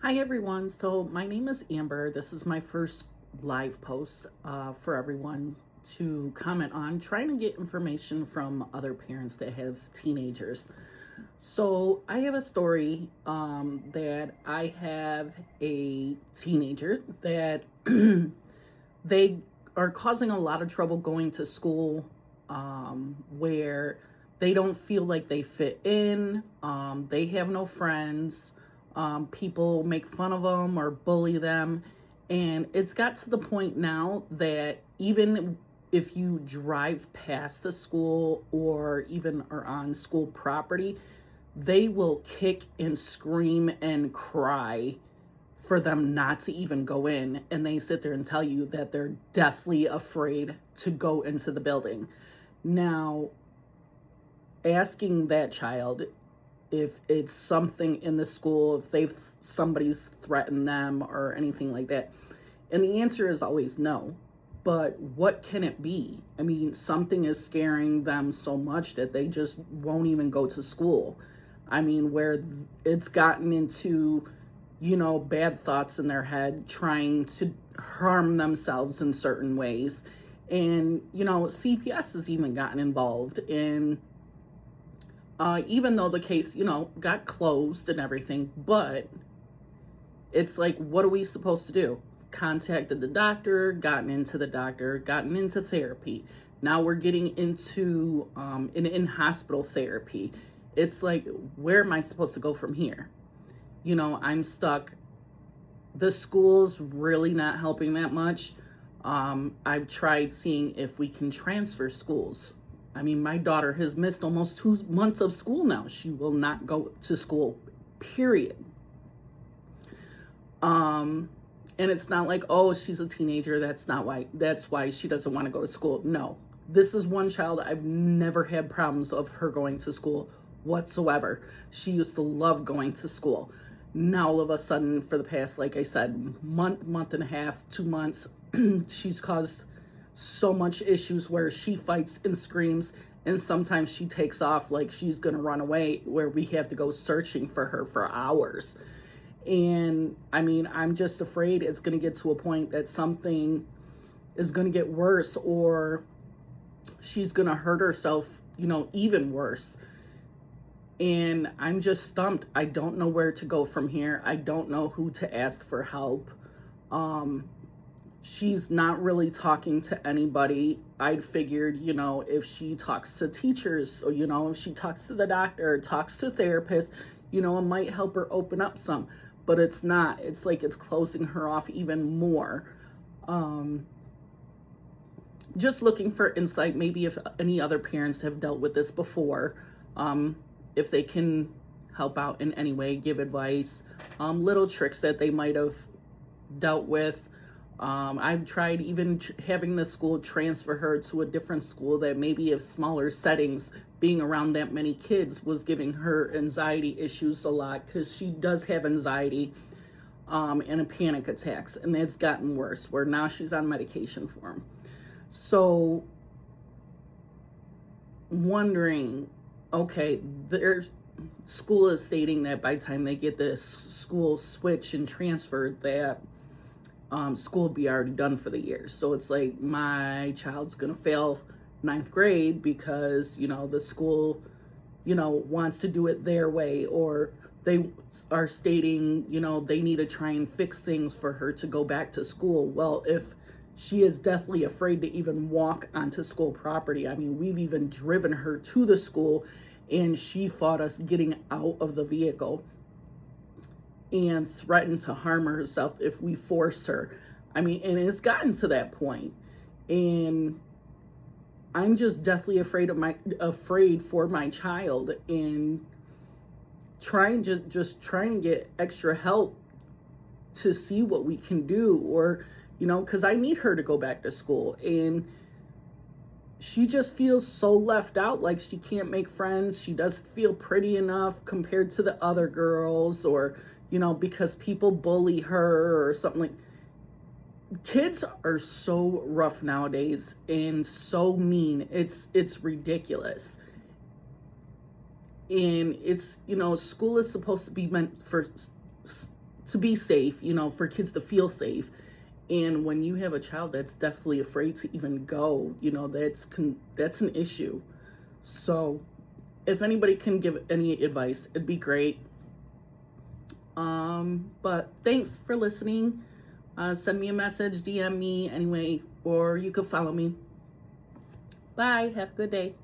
Hi everyone. So my name is Amber. This is my first live post for everyone to comment on, trying to get information from other parents that have teenagers. So I have a story that I have a teenager that they are causing a lot of trouble going to school, where they don't feel like they fit in. They have no friends. People make fun of them or bully them. And it's got to the point now that even if you drive past the school or even are on school property, they will kick and scream and cry for them not to even go in. And they sit there and tell you that they're deathly afraid to go into the building. Now, asking that child if it's something in the school, if somebody's threatened them or anything like that, and the answer is always no. But what can it be? I mean, something is scaring them so much that they just won't even go to school. I mean, where it's gotten into, bad thoughts in their head, trying to harm themselves in certain ways. And, CPS has even gotten involved in, even though the case, got closed and everything, but it's like, what are we supposed to do? Contacted the doctor, gotten into therapy. Now we're getting into an in-hospital therapy. It's like, where am I supposed to go from here? I'm stuck. The school's really not helping that much. I've tried seeing if we can transfer schools. I mean, my daughter has missed almost 2 months of school now. She will not go to school, period. And it's not like, oh, she's a teenager, that's why she doesn't want to go to school. No. This is one child I've never had problems of her going to school whatsoever. She used to love going to school. Now all of a sudden, for the past, like I said, month and a half, 2 months, she's caused so much issues where she fights and screams, and sometimes she takes off like she's gonna run away, where we have to go searching for her for hours. And I mean, I'm just afraid it's going to get to a point that something is going to get worse, or she's going to hurt herself, even worse. And I'm just stumped. I don't know where to go from here. I don't know who to ask for help. She's not really talking to anybody. I'd figured, if she talks to teachers, or, if she talks to the doctor or talks to therapists, it might help her open up some. But it's not. It's like it's closing her off even more. Just looking for insight, maybe if any other parents have dealt with this before, if they can help out in any way, give advice, little tricks that they might have dealt with. I've tried even having the school transfer her to a different school that maybe have smaller settings. Being around that many kids was giving her anxiety issues a lot, because she does have anxiety and panic attacks, and it's gotten worse, where now she's on medication for them. So wondering, okay, their school is stating that by the time they get this school switch and transferred, that school will be already done for the year. So it's like, my child's gonna fail ninth grade because, the school, wants to do it their way, or they are stating, they need to try and fix things for her to go back to school. Well, if she is deathly afraid to even walk onto school property, I mean, we've even driven her to the school, and she fought us getting out of the vehicle and threatened to harm herself if we forced her. I mean, and it's gotten to that point. And I'm just deathly afraid for my child, and trying to get extra help to see what we can do, or, because I need her to go back to school. And she just feels so left out, like she can't make friends. She doesn't feel pretty enough compared to the other girls, or, because people bully her or something. Like, kids are so rough nowadays and so mean. It's ridiculous. And it's, school is supposed to be meant for to be safe, you know, for kids to feel safe. And when you have a child that's definitely afraid to even go, you know, that's an issue. So if anybody can give any advice, it'd be great. But thanks for listening. Send me a message, DM me anyway, or you could follow me. Bye. Have a good day.